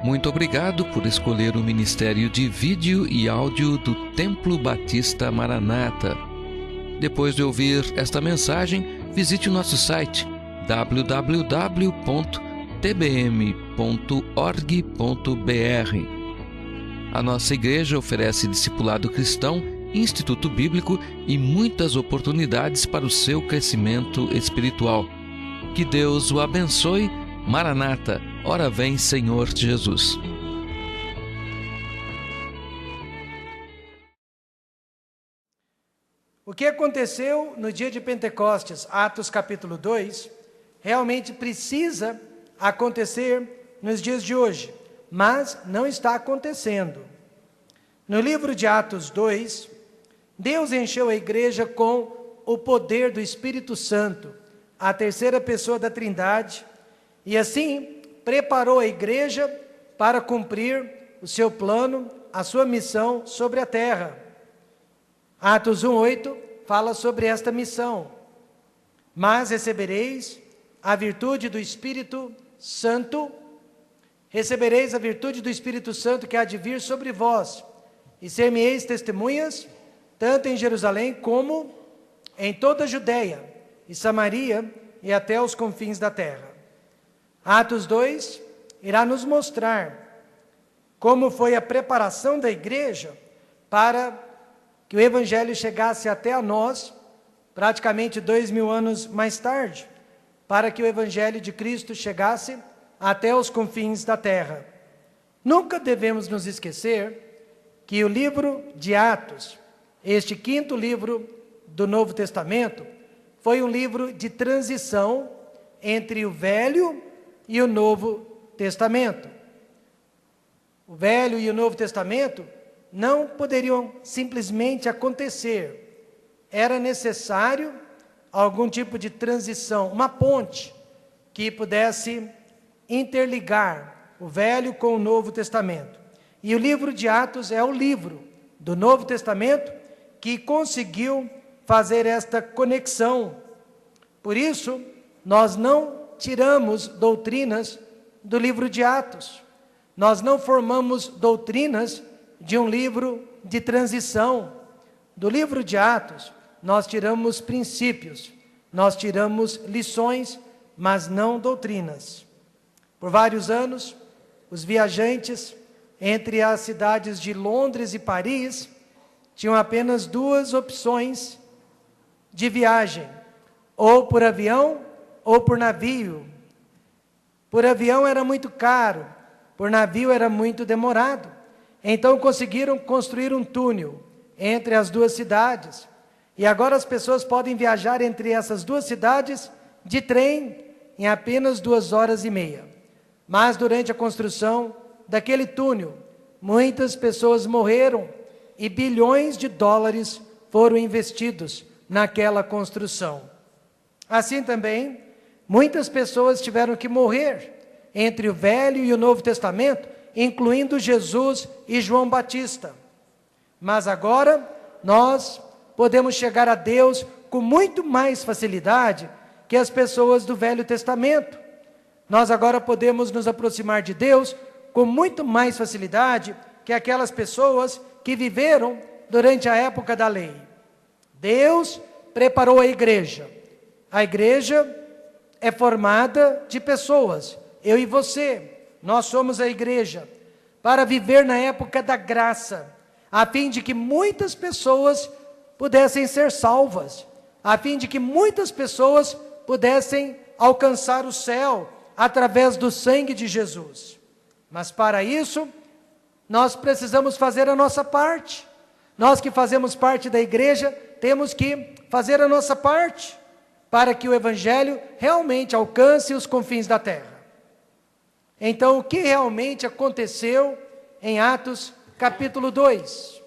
Muito obrigado por escolher o Ministério de Vídeo e Áudio do Templo Batista Maranata. Depois de ouvir esta mensagem, visite o nosso site www.tbm.org.br. A nossa igreja oferece discipulado cristão, instituto bíblico e muitas oportunidades para o seu crescimento espiritual. Que Deus o abençoe. Maranata, ora vem, Senhor Jesus. O que aconteceu no dia de Pentecostes, Atos capítulo 2, realmente precisa acontecer nos dias de hoje, mas não está acontecendo. No livro de Atos 2, Deus encheu a igreja com o poder do Espírito Santo, a terceira pessoa da Trindade, e assim preparou a igreja para cumprir o seu plano, a sua missão sobre a terra. Atos 1:8 fala sobre esta missão. Mas recebereis a virtude do Espírito Santo, recebereis a virtude do Espírito Santo que há de vir sobre vós, e ser-me-eis testemunhas, tanto em Jerusalém como em toda a Judeia e Samaria e até os confins da terra. Atos 2 irá nos mostrar como foi a preparação da igreja para que o Evangelho chegasse até a nós, praticamente 2000 anos mais tarde, para que o Evangelho de Cristo chegasse até os confins da terra. Nunca devemos nos esquecer que o livro de Atos, este quinto livro do Novo Testamento, foi um livro de transição entre o Velho e o Novo Testamento. O Velho e o Novo Testamento não poderiam simplesmente acontecer. Era necessário algum tipo de transição, uma ponte que pudesse interligar o Velho com o Novo Testamento. E o livro de Atos é o livro do Novo Testamento que conseguiu fazer esta conexão. Por isso, nós não tiramos doutrinas do livro de Atos. Nós não formamos doutrinas de um livro de transição. Do livro de Atos, nós tiramos princípios, nós tiramos lições, mas não doutrinas. Por vários anos, os viajantes entre as cidades de Londres e Paris tinham apenas duas opções de viagem, ou por avião ou por navio. Por avião era muito caro, por navio era muito demorado. Então conseguiram construir um túnel entre as duas cidades. E agora as pessoas podem viajar entre essas duas cidades de trem em apenas 2h30. Mas durante a construção daquele túnel, muitas pessoas morreram e bilhões de dólares foram investidos naquela construção. Assim também, muitas pessoas tiveram que morrer entre o Velho e o Novo Testamento, incluindo Jesus e João Batista. Mas agora, nós podemos chegar a Deus com muito mais facilidade que as pessoas do Velho Testamento. Nós agora podemos nos aproximar de Deus com muito mais facilidade que aquelas pessoas que viveram durante a época da lei. Deus preparou a igreja. A igreja é formada de pessoas, eu e você, nós somos a igreja, para viver na época da graça, a fim de que muitas pessoas pudessem ser salvas, a fim de que muitas pessoas pudessem alcançar o céu através do sangue de Jesus. Mas para isso, nós precisamos fazer a nossa parte. Nós que fazemos parte da igreja, temos que fazer a nossa parte, para que o Evangelho realmente alcance os confins da terra. Então, o que realmente aconteceu em Atos capítulo 2?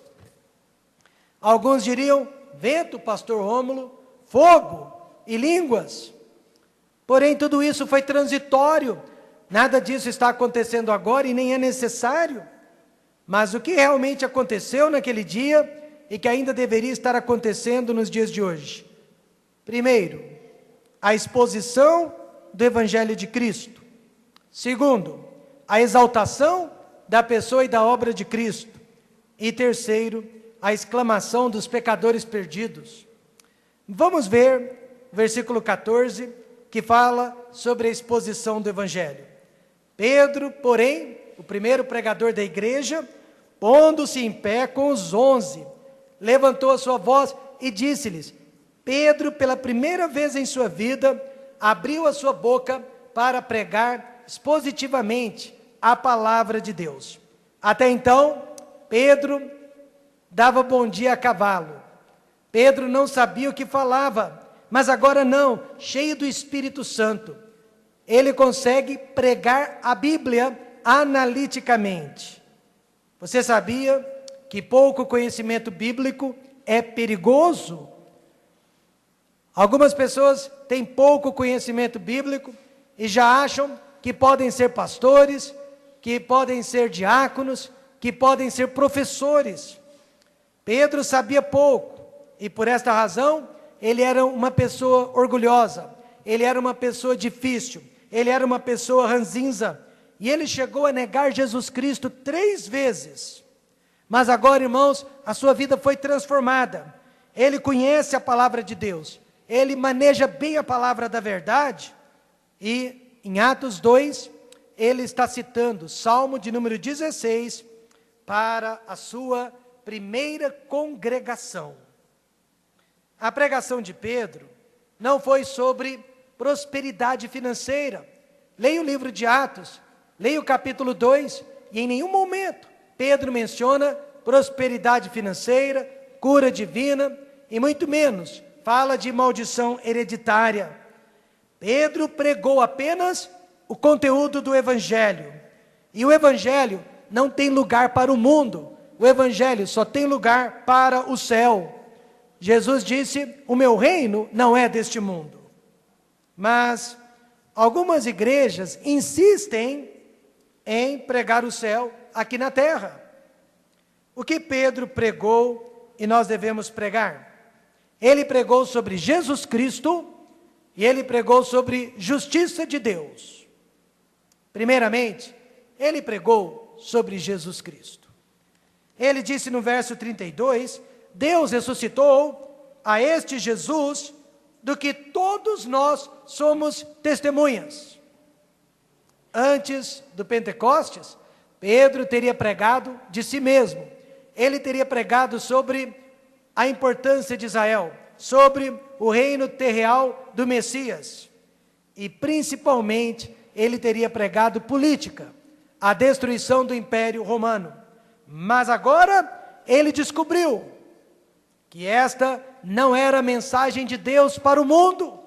Alguns diriam, vento, pastor Rômulo, fogo e línguas. Porém, tudo isso foi transitório. Nada disso está acontecendo agora e nem é necessário. Mas o que realmente aconteceu naquele dia e que ainda deveria estar acontecendo nos dias de hoje? Primeiro, a exposição do Evangelho de Cristo. Segundo, a exaltação da pessoa e da obra de Cristo. E terceiro, a exclamação dos pecadores perdidos. Vamos ver o versículo 14, que fala sobre a exposição do Evangelho. Pedro, porém, o primeiro pregador da igreja, pondo-se em pé com os 11, levantou a sua voz e disse-lhes: Pedro, pela primeira vez em sua vida, abriu a sua boca para pregar expositivamente a palavra de Deus. Até então, Pedro dava bom dia a cavalo. Pedro não sabia o que falava, mas agora não, cheio do Espírito Santo, ele consegue pregar a Bíblia analiticamente. Você sabia que pouco conhecimento bíblico é perigoso? Algumas pessoas têm pouco conhecimento bíblico e já acham que podem ser pastores, que podem ser diáconos, que podem ser professores. Pedro sabia pouco e por esta razão ele era uma pessoa orgulhosa, ele era uma pessoa difícil, ele era uma pessoa ranzinza e ele chegou a negar Jesus Cristo 3 vezes. Mas agora, irmãos, a sua vida foi transformada. Ele conhece a palavra de Deus, ele maneja bem a palavra da verdade e em Atos 2 ele está citando Salmo de número 16 para a sua primeira congregação. A pregação de Pedro não foi sobre prosperidade financeira. Leia o livro de Atos, leia o capítulo 2, e em nenhum momento Pedro menciona prosperidade financeira, cura divina, e muito menos fala de maldição hereditária. Pedro pregou apenas o conteúdo do Evangelho. E o Evangelho não tem lugar para o mundo. O Evangelho só tem lugar para o céu. Jesus disse: o meu reino não é deste mundo. Mas algumas igrejas insistem em pregar o céu aqui na terra. O que Pedro pregou e nós devemos pregar? Ele pregou sobre Jesus Cristo e ele pregou sobre justiça de Deus. Primeiramente, ele pregou sobre Jesus Cristo. Ele disse no verso 32, Deus ressuscitou a este Jesus, do que todos nós somos testemunhas. Antes do Pentecostes, Pedro teria pregado de si mesmo. Ele teria pregado sobre a importância de Israel, sobre o reino terreal do Messias. E principalmente, ele teria pregado política, a destruição do Império Romano. Mas agora, ele descobriu que esta não era a mensagem de Deus para o mundo.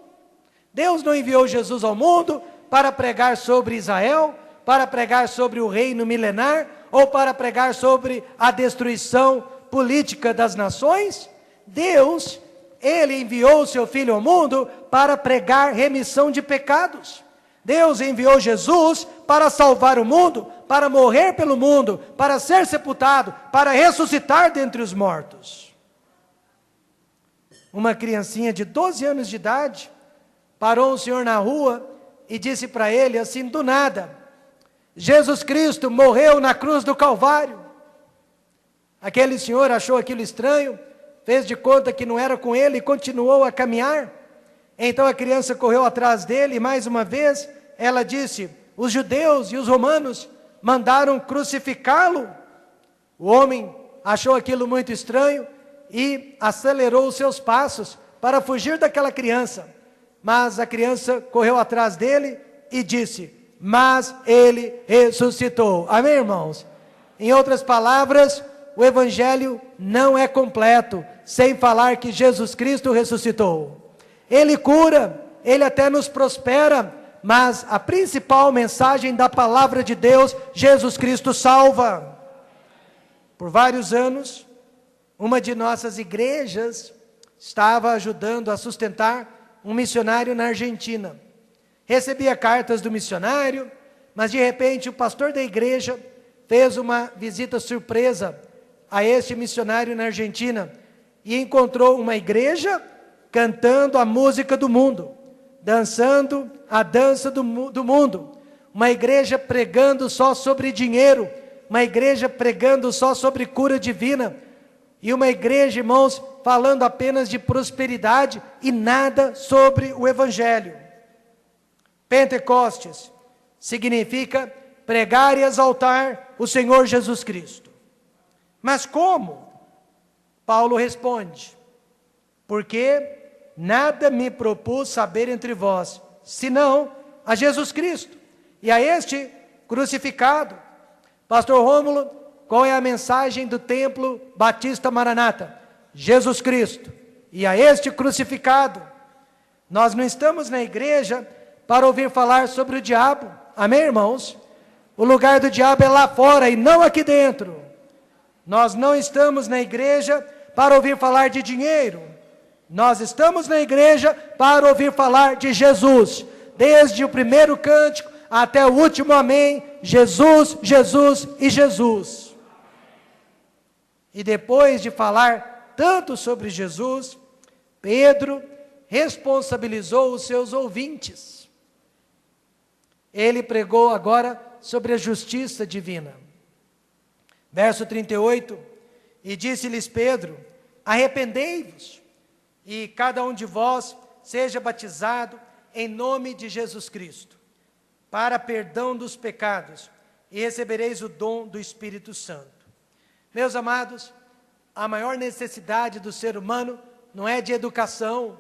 Deus não enviou Jesus ao mundo para pregar sobre Israel, para pregar sobre o reino milenar, ou para pregar sobre a destruição política das nações. Deus, ele enviou o seu Filho ao mundo para pregar remissão de pecados. Deus enviou Jesus para salvar o mundo, para morrer pelo mundo, para ser sepultado, para ressuscitar dentre os mortos. Uma criancinha de 12 anos de idade parou o Senhor na rua e disse para ele assim do nada: Jesus Cristo morreu na cruz do Calvário. Aquele senhor achou aquilo estranho, fez de conta que não era com ele e continuou a caminhar. Então a criança correu atrás dele e mais uma vez ela disse: os judeus e os romanos mandaram crucificá-lo. O homem achou aquilo muito estranho e acelerou os seus passos para fugir daquela criança. Mas a criança correu atrás dele e disse: mas ele ressuscitou. Amém, irmãos? Em outras palavras, o Evangelho não é completo sem falar que Jesus Cristo ressuscitou. Ele cura, ele até nos prospera, mas a principal mensagem da palavra de Deus, Jesus Cristo salva. Por vários anos, uma de nossas igrejas estava ajudando a sustentar um missionário na Argentina. Recebia cartas do missionário, mas de repente o pastor da igreja fez uma visita surpresa a este missionário na Argentina e encontrou uma igreja cantando a música do mundo, dançando a dança do mundo. uma igreja pregando só sobre dinheiro, uma igreja pregando só sobre cura divina, e uma igreja, irmãos, falando apenas de prosperidade e nada sobre o Evangelho. Pentecostes significa pregar e exaltar o Senhor Jesus Cristo. Mas como? Paulo responde: porque nada me propus saber entre vós, senão a Jesus Cristo, e a este crucificado. Pastor Rômulo, qual é a mensagem do Templo Batista Maranata? Jesus Cristo, e a este crucificado. Nós não estamos na igreja para ouvir falar sobre o diabo, amém, irmãos? O lugar do diabo é lá fora e não aqui dentro. Nós não estamos na igreja para ouvir falar de dinheiro. Nós estamos na igreja para ouvir falar de Jesus. Desde o primeiro cântico até o último amém, Jesus, Jesus e Jesus. E depois de falar tanto sobre Jesus, Pedro responsabilizou os seus ouvintes. Ele pregou agora sobre a justiça divina. Verso 38, e disse-lhes Pedro: arrependei-vos, e cada um de vós seja batizado em nome de Jesus Cristo, para perdão dos pecados, e recebereis o dom do Espírito Santo. Meus amados, a maior necessidade do ser humano não é de educação.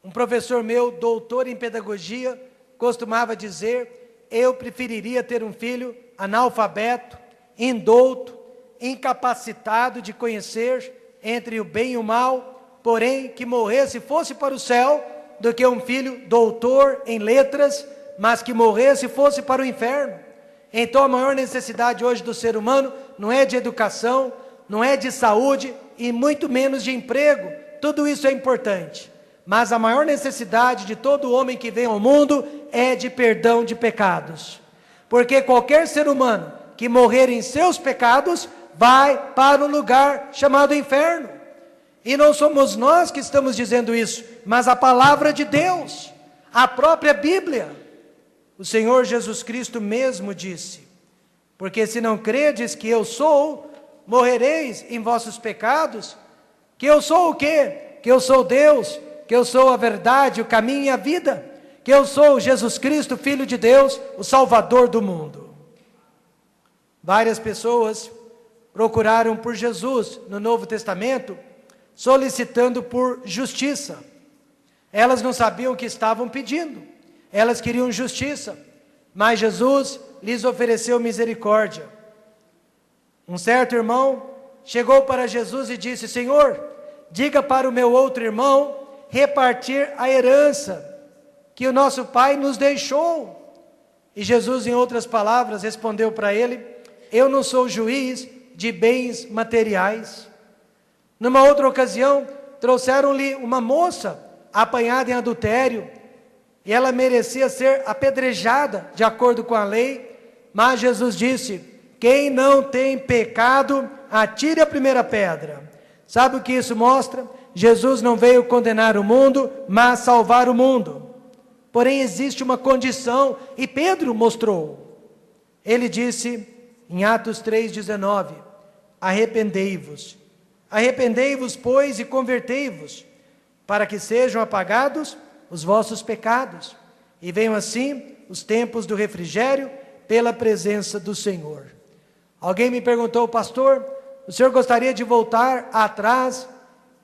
Um professor meu, doutor em pedagogia, costumava dizer: eu preferiria ter um filho analfabeto, indouto, incapacitado de conhecer entre o bem e o mal, porém que morresse e fosse para o céu, do que um filho doutor em letras, mas que morresse e fosse para o inferno. Então a maior necessidade hoje do ser humano não é de educação, não é de saúde e muito menos de emprego. Tudo isso é importante, mas a maior necessidade de todo homem que vem ao mundo é de perdão de pecados, porque qualquer ser humano que morrer em seus pecados vai para um lugar chamado inferno. E não somos nós que estamos dizendo isso, mas a palavra de Deus, a própria Bíblia. O Senhor Jesus Cristo mesmo disse: porque se não credes que eu sou, morrereis em vossos pecados. Que eu sou o quê? Que eu sou Deus, que eu sou a verdade, o caminho e a vida, que eu sou Jesus Cristo, Filho de Deus, o Salvador do mundo. Várias pessoas procuraram por Jesus no Novo Testamento, solicitando por justiça. Elas não sabiam o que estavam pedindo. Elas queriam justiça, mas Jesus lhes ofereceu misericórdia. Um certo irmão chegou para Jesus e disse: Senhor, diga para o meu outro irmão repartir a herança que o nosso pai nos deixou. E Jesus, em outras palavras, respondeu para ele: eu não sou juiz de bens materiais. Numa outra ocasião, trouxeram-lhe uma moça apanhada em adultério, e ela merecia ser apedrejada de acordo com a lei, mas Jesus disse: quem não tem pecado, atire a primeira pedra. Sabe o que isso mostra? Jesus não veio condenar o mundo, mas salvar o mundo. Porém existe uma condição, e Pedro mostrou. Ele disse em Atos 3,19: arrependei-vos. Arrependei-vos, pois, e convertei-vos, para que sejam apagados os vossos pecados, e venham assim os tempos do refrigério pela presença do Senhor. Alguém me perguntou: pastor, o senhor gostaria de voltar atrás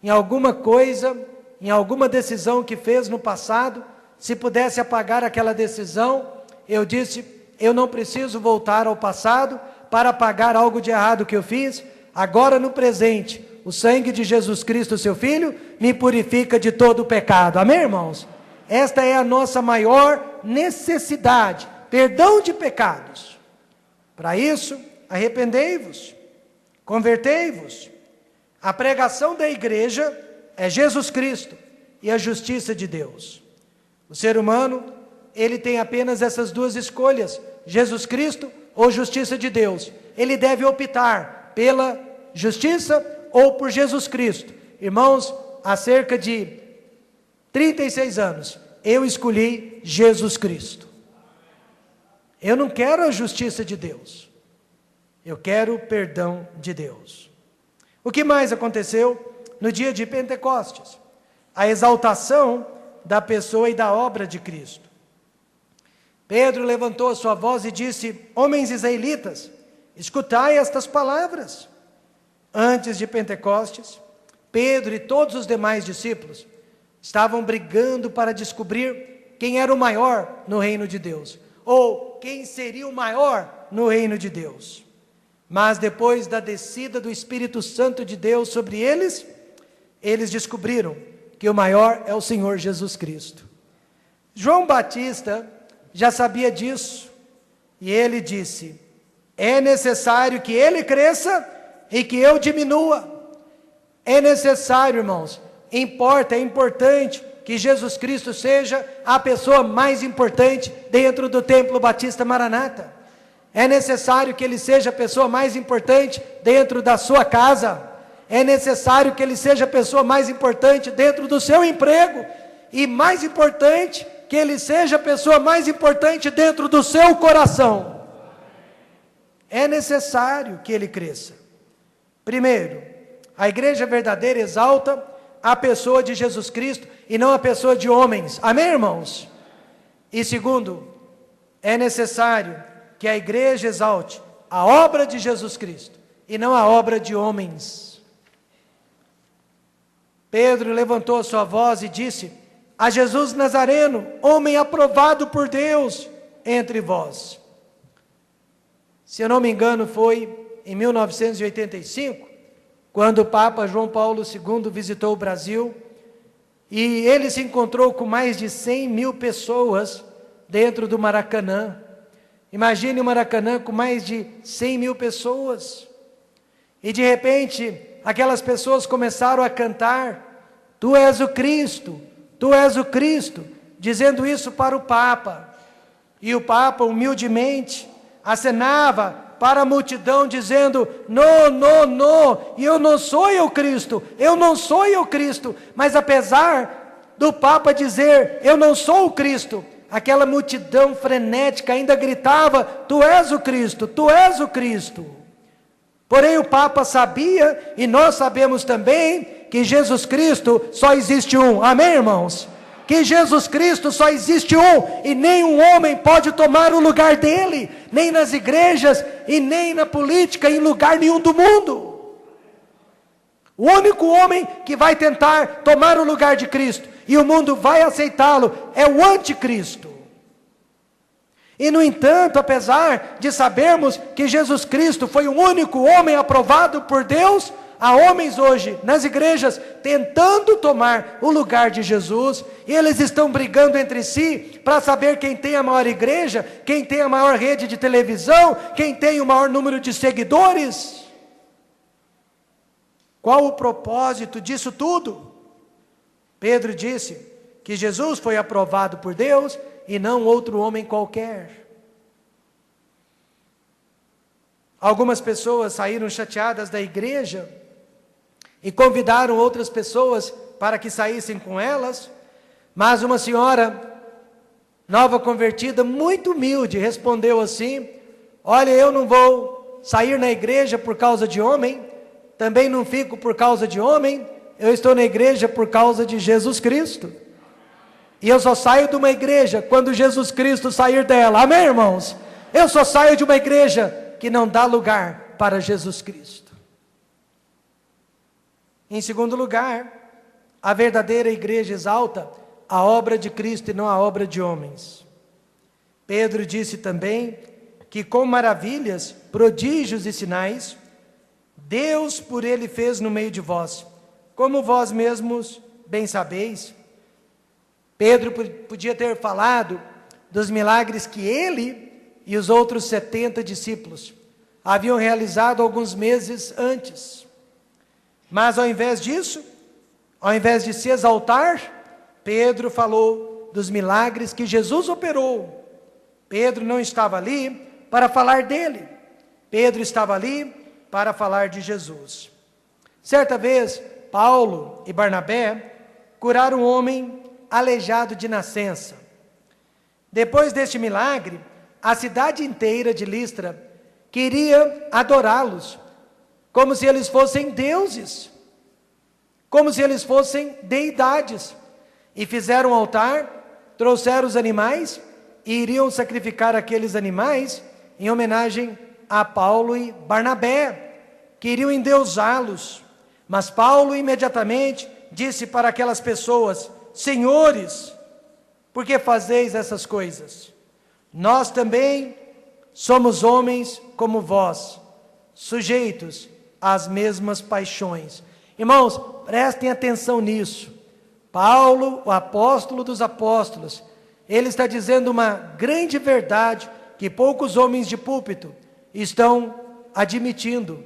em alguma coisa, em alguma decisão que fez no passado? Se pudesse apagar aquela decisão? Eu disse: eu não preciso voltar ao passado para apagar algo de errado que eu fiz. Agora, no presente, o sangue de Jesus Cristo, seu Filho, me purifica de todo o pecado. Amém, irmãos? Esta é a nossa maior necessidade, perdão de pecados. Para isso, arrependei-vos, convertei-vos. A pregação da igreja é Jesus Cristo e a justiça de Deus. O ser humano, ele tem apenas essas duas escolhas: Jesus Cristo ou justiça de Deus. Ele deve optar pela justiça ou por Jesus Cristo. Irmãos, há cerca de 36 anos, eu escolhi Jesus Cristo. Eu não quero a justiça de Deus. Eu quero o perdão de Deus. O que mais aconteceu no dia de Pentecostes? A exaltação da pessoa e da obra de Cristo. Pedro levantou a sua voz e disse: homens israelitas, escutai estas palavras. Antes de Pentecostes, Pedro e todos os demais discípulos estavam brigando para descobrir quem era o maior no reino de Deus, ou quem seria o maior no reino de Deus. Mas depois da descida do Espírito Santo de Deus sobre eles, eles descobriram que o maior é o Senhor Jesus Cristo. João Batista já sabia disso, e ele disse: é necessário que ele cresça e que eu diminua. É necessário, irmãos, é importante que Jesus Cristo seja a pessoa mais importante dentro do Templo Batista Maranata. É necessário que ele seja a pessoa mais importante dentro da sua casa. É necessário que ele seja a pessoa mais importante dentro do seu emprego. E mais importante, que ele seja a pessoa mais importante dentro do seu coração. É necessário que ele cresça. Primeiro, a igreja verdadeira exalta a pessoa de Jesus Cristo e não a pessoa de homens. Amém, irmãos? E segundo, é necessário que a igreja exalte a obra de Jesus Cristo e não a obra de homens. Pedro levantou a sua voz e disse: a Jesus Nazareno, homem aprovado por Deus entre vós. Se eu não me engano, foi em 1985, quando o Papa João Paulo II visitou o Brasil, e ele se encontrou com mais de 100 mil pessoas dentro do Maracanã. Imagine o Maracanã com mais de 100 mil pessoas. E de repente, aquelas pessoas começaram a cantar: tu és o Cristo, tu és o Cristo, dizendo isso para o Papa. E o Papa, humildemente, acenava para a multidão, dizendo: não, eu não sou o Cristo, eu não sou o Cristo. Mas apesar do Papa dizer: eu não sou o Cristo, aquela multidão frenética ainda gritava: tu és o Cristo, tu és o Cristo. Porém o Papa sabia, e nós sabemos também, que Jesus Cristo só existe um. Amém, irmãos? Que Jesus Cristo só existe um, e nenhum homem pode tomar o lugar dele, nem nas igrejas, e nem na política, em lugar nenhum do mundo. O único homem que vai tentar tomar o lugar de Cristo, e o mundo vai aceitá-lo, é o anticristo. E no entanto, apesar de sabermos que Jesus Cristo foi o único homem aprovado por Deus, há homens hoje nas igrejas tentando tomar o lugar de Jesus, e eles estão brigando entre si para saber quem tem a maior igreja, quem tem a maior rede de televisão, quem tem o maior número de seguidores. Qual o propósito disso tudo? Pedro disse que Jesus foi aprovado por Deus e não outro homem qualquer. Algumas pessoas saíram chateadas da igreja e convidaram outras pessoas para que saíssem com elas, mas uma senhora nova convertida, muito humilde, respondeu assim: olha, eu não vou sair na igreja por causa de homem, também não fico por causa de homem, eu estou na igreja por causa de Jesus Cristo. E eu só saio de uma igreja quando Jesus Cristo sair dela. Amém, irmãos? Eu só saio de uma igreja que não dá lugar para Jesus Cristo. Em segundo lugar, a verdadeira igreja exalta a obra de Cristo e não a obra de homens. Pedro disse também que com maravilhas, prodígios e sinais, Deus por ele fez no meio de vós, como vós mesmos bem sabeis. Pedro podia ter falado dos milagres que ele e os outros 70 discípulos haviam realizado alguns meses antes. Mas ao invés disso, ao invés de se exaltar, Pedro falou dos milagres que Jesus operou. Pedro não estava ali para falar dele. Pedro estava ali para falar de Jesus. Certa vez, Paulo e Barnabé curaram um homem aleijado de nascença. Depois deste milagre, a cidade inteira de Listra queria adorá-los, como se eles fossem deuses, como se eles fossem deidades. E fizeram um altar, trouxeram os animais e iriam sacrificar aqueles animais em homenagem a Paulo e Barnabé, que iriam endeusá-los. Mas Paulo imediatamente disse para aquelas pessoas: senhores, por que fazeis essas coisas? Nós também somos homens como vós, sujeitos às mesmas paixões. Irmãos, prestem atenção nisso. Paulo, o apóstolo dos apóstolos, ele está dizendo uma grande verdade que poucos homens de púlpito estão admitindo.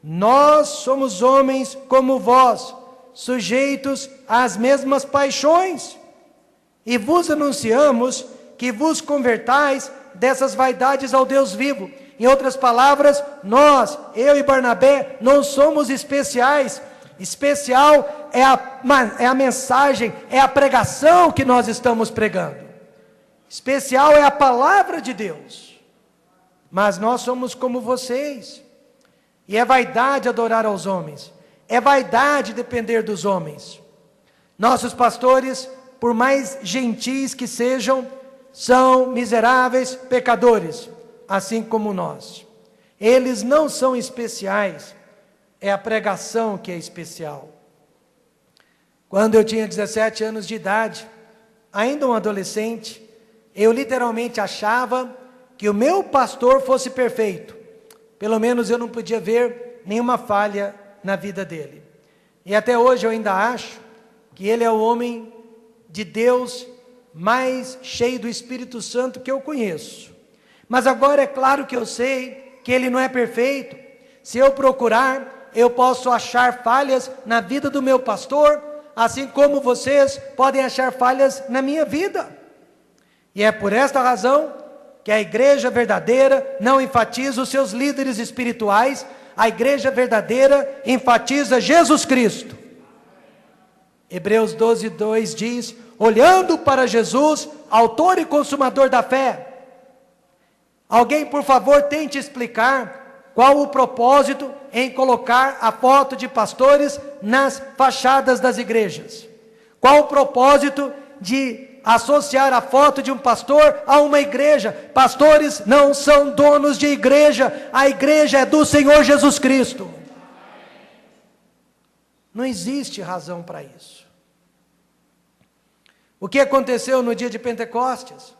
Nós somos homens como vós, sujeitos às mesmas paixões, e vos anunciamos que vos convertais dessas vaidades ao Deus vivo. Em outras palavras, nós, eu e Barnabé, não somos especiais. Especial é a mensagem, é a pregação que nós estamos pregando. Especial é a palavra de Deus. Mas nós somos como vocês. E é vaidade adorar aos homens. É vaidade depender dos homens. Nossos pastores, por mais gentis que sejam, são miseráveis pecadores, assim como nós. Eles não são especiais, é a pregação que é especial. Quando eu tinha 17 anos de idade, ainda um adolescente, eu literalmente achava que o meu pastor fosse perfeito. Pelo menos eu não podia ver nenhuma falha na vida dele. E até hoje eu ainda acho que ele é o homem de Deus mais cheio do Espírito Santo que eu conheço. Mas agora é claro que eu sei que ele não é perfeito. Se eu procurar, eu posso achar falhas na vida do meu pastor, assim como vocês podem achar falhas na minha vida. E é por esta razão que a igreja verdadeira não enfatiza os seus líderes espirituais. A igreja verdadeira enfatiza Jesus Cristo. Hebreus 12:2 diz: olhando para Jesus, autor e consumador da fé. Alguém, por favor, tente explicar qual o propósito em colocar a foto de pastores nas fachadas das igrejas. Qual o propósito de associar a foto de um pastor a uma igreja? Pastores não são donos de igreja, a igreja é do Senhor Jesus Cristo. Não existe razão para isso. O que aconteceu no dia de Pentecostes?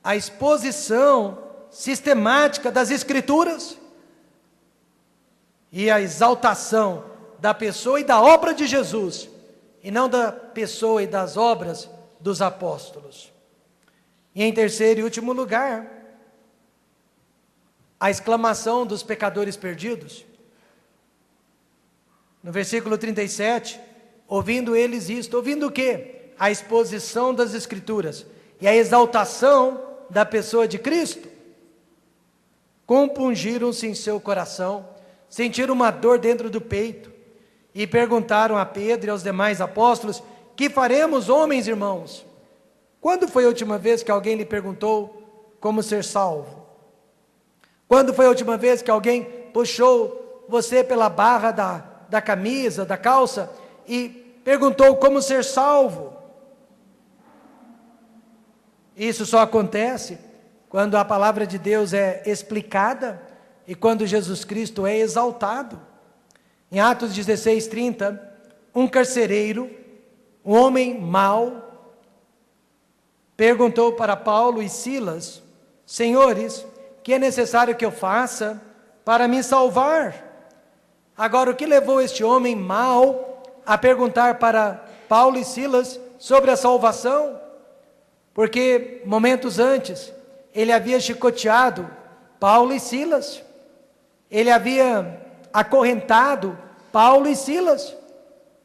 A exposição sistemática das Escrituras e a exaltação da pessoa e da obra de Jesus, e não da pessoa e das obras dos apóstolos. E em terceiro e último lugar, a exclamação dos pecadores perdidos. No versículo 37, ouvindo eles isto, ouvindo o quê? A exposição das Escrituras e a exaltação da pessoa de Cristo, compungiram-se em seu coração, sentiram uma dor dentro do peito e perguntaram a Pedro e aos demais apóstolos: que faremos, homens e irmãos? Quando foi a última vez que alguém lhe perguntou como ser salvo? Quando foi a última vez que alguém puxou você pela barra da camisa, da calça e perguntou como ser salvo? Isso só acontece quando a palavra de Deus é explicada e quando Jesus Cristo é exaltado. Em Atos 16:30, um carcereiro, um homem mau, perguntou para Paulo e Silas: senhores, que é necessário que eu faça para me salvar? Agora, o que levou este homem mau a perguntar para Paulo e Silas sobre a salvação? Porque momentos antes, ele havia chicoteado Paulo e Silas, ele havia acorrentado Paulo e Silas,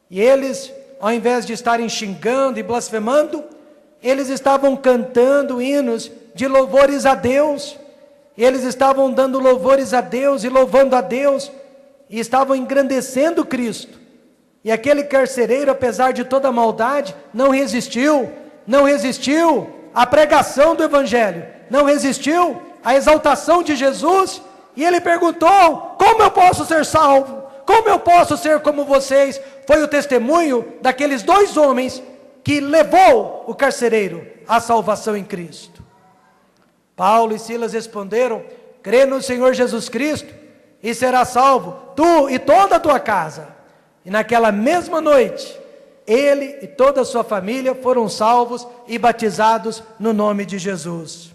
e eles, ao invés de estarem xingando e blasfemando, eles estavam cantando hinos de louvores a Deus, eles estavam dando louvores a Deus e louvando a Deus, e estavam engrandecendo Cristo. E aquele carcereiro, apesar de toda a maldade, não resistiu a pregação do Evangelho, não resistiu à exaltação de Jesus, e ele perguntou: como eu posso ser salvo? Como eu posso ser como vocês? Foi o testemunho daqueles 2 homens que levou o carcereiro à salvação em Cristo. Paulo e Silas responderam: crê no Senhor Jesus Cristo e serás salvo, tu e toda a tua casa. E naquela mesma noite, ele e toda a sua família foram salvos e batizados no nome de Jesus.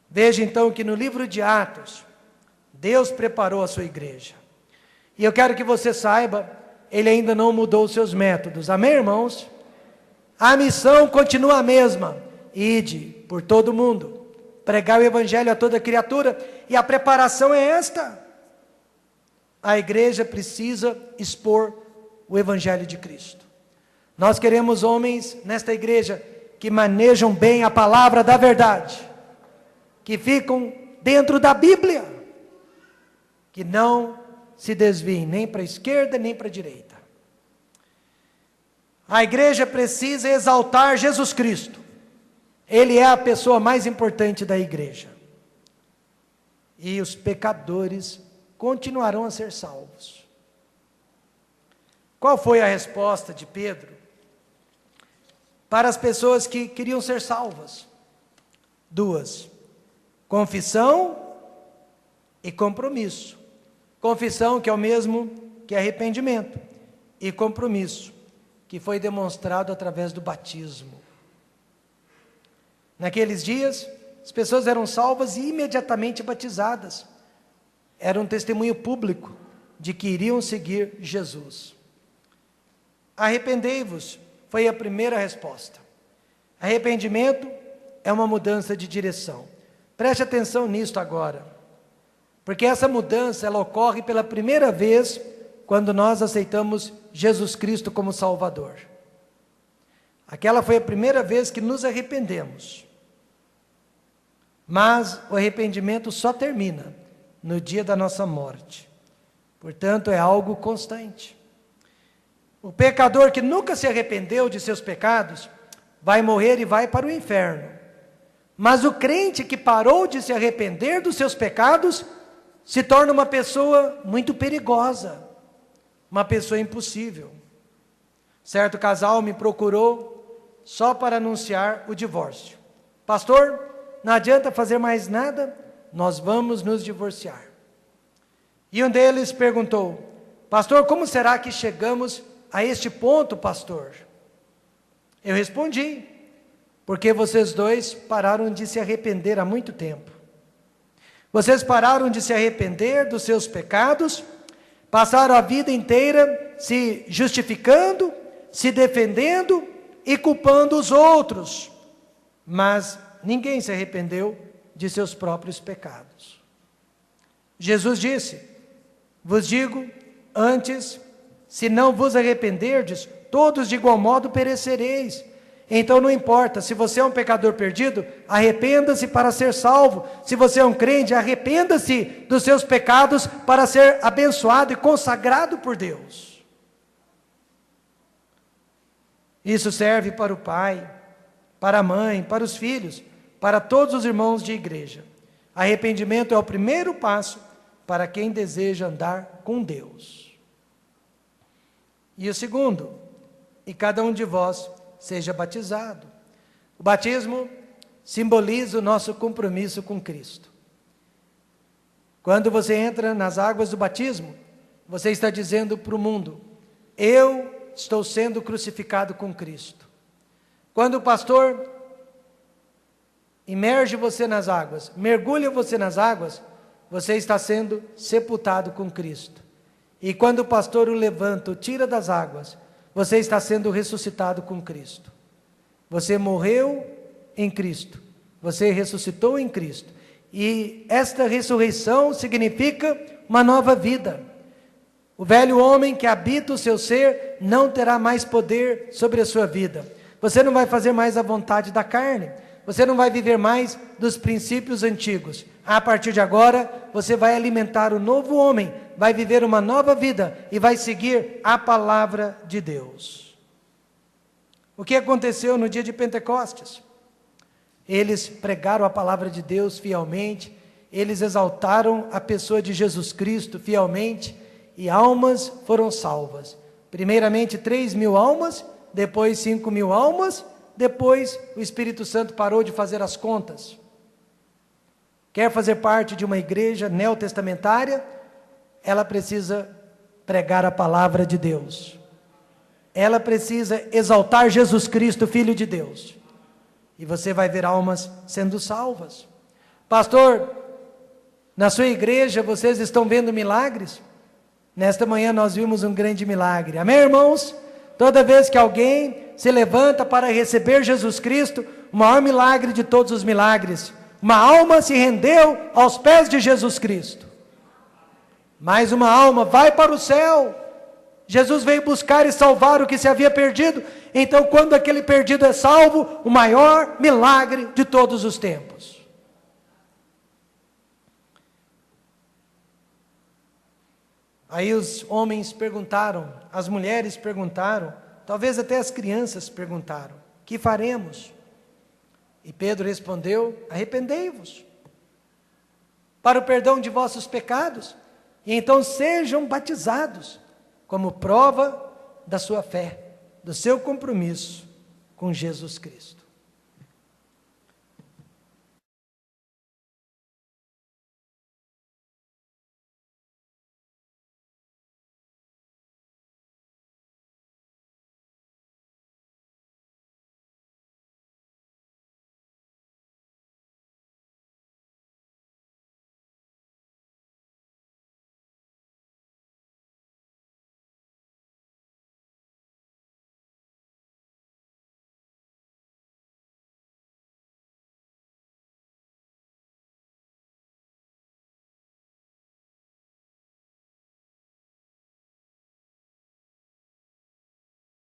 Veja então que no livro de Atos, Deus preparou a sua igreja. E eu quero que você saiba, Ele ainda não mudou os seus métodos. Amém, irmãos? A missão continua a mesma: ide por todo mundo, pregar o Evangelho a toda criatura. E a preparação é esta: a igreja precisa expor o Evangelho de Cristo. Nós queremos homens nesta igreja que manejam bem a palavra da verdade, que ficam dentro da Bíblia, que não se desviem nem para a esquerda nem para a direita. A igreja precisa exaltar Jesus Cristo. Ele é a pessoa mais importante da igreja. E os pecadores continuarão a ser salvos. Qual foi a resposta de Pedro para as pessoas que queriam ser salvas? 2: confissão e compromisso. Confissão, que é o mesmo que arrependimento, e compromisso, que foi demonstrado através do batismo. Naqueles dias, as pessoas eram salvas e imediatamente batizadas. Era um testemunho público de que iriam seguir Jesus. Arrependei-vos foi a primeira resposta. Arrependimento é uma mudança de direção. Preste atenção nisto agora, porque essa mudança ela ocorre pela primeira vez quando nós aceitamos Jesus Cristo como Salvador. Aquela foi a primeira vez que nos arrependemos. Mas o arrependimento só termina no dia da nossa morte. Portanto, é algo constante. O pecador que nunca se arrependeu de seus pecados vai morrer e vai para o inferno. Mas o crente que parou de se arrepender dos seus pecados se torna uma pessoa muito perigosa, uma pessoa impossível. Certo casal me procurou só para anunciar o divórcio. Pastor, não adianta fazer mais nada, nós vamos nos divorciar. E um deles perguntou: pastor, como será que chegamos a este ponto, pastor? Eu respondi: porque vocês dois pararam de se arrepender há muito tempo. Vocês pararam de se arrepender dos seus pecados, passaram a vida inteira se justificando, se defendendo e culpando os outros, mas ninguém se arrependeu de seus próprios pecados. Jesus disse: vos digo, antes, se não vos arrependerdes, todos de igual modo perecereis. Então não importa, se você é um pecador perdido, arrependa-se para ser salvo. Se você é um crente, arrependa-se dos seus pecados para ser abençoado e consagrado por Deus. Isso serve para o pai, para a mãe, para os filhos, para todos os irmãos de igreja. Arrependimento é o primeiro passo para quem deseja andar com Deus. E o segundo: e cada um de vós seja batizado. O batismo simboliza o nosso compromisso com Cristo. Quando você entra nas águas do batismo, você está dizendo para o mundo: eu estou sendo crucificado com Cristo. Quando o pastor imerge você nas águas, mergulha você nas águas, você está sendo sepultado com Cristo. E quando o pastor o levanta, o tira das águas, você está sendo ressuscitado com Cristo. Você morreu em Cristo, você ressuscitou em Cristo. E esta ressurreição significa uma nova vida. O velho homem que habita o seu ser não terá mais poder sobre a sua vida. Você não vai fazer mais a vontade da carne. Você não vai viver mais dos princípios antigos. A partir de agora, você vai alimentar o novo homem, vai viver uma nova vida e vai seguir a palavra de Deus. O que aconteceu no dia de Pentecostes? eles pregaram a palavra de Deus fielmente, eles exaltaram a pessoa de Jesus Cristo fielmente, e almas foram salvas. Primeiramente 3.000 almas, depois 5.000 almas, depois o Espírito Santo parou de fazer as contas. Quer fazer parte de uma igreja neotestamentária? Ela precisa pregar a palavra de Deus. Ela precisa exaltar Jesus Cristo, Filho de Deus. E você vai ver almas sendo salvas. Pastor, na sua igreja vocês estão vendo milagres? Nesta manhã nós vimos um grande milagre. Amém, irmãos? Toda vez que alguém se levanta para receber Jesus Cristo, o maior milagre de todos os milagres, uma alma se rendeu aos pés de Jesus Cristo. Mais uma alma vai para o céu. Jesus veio buscar e salvar o que se havia perdido. Então, quando aquele perdido é salvo, o maior milagre de todos os tempos. Aí os homens perguntaram, as mulheres perguntaram, talvez até as crianças perguntaram: que faremos? E Pedro respondeu: arrependei-vos para o perdão de vossos pecados, e então sejam batizados, como prova da sua fé, do seu compromisso com Jesus Cristo.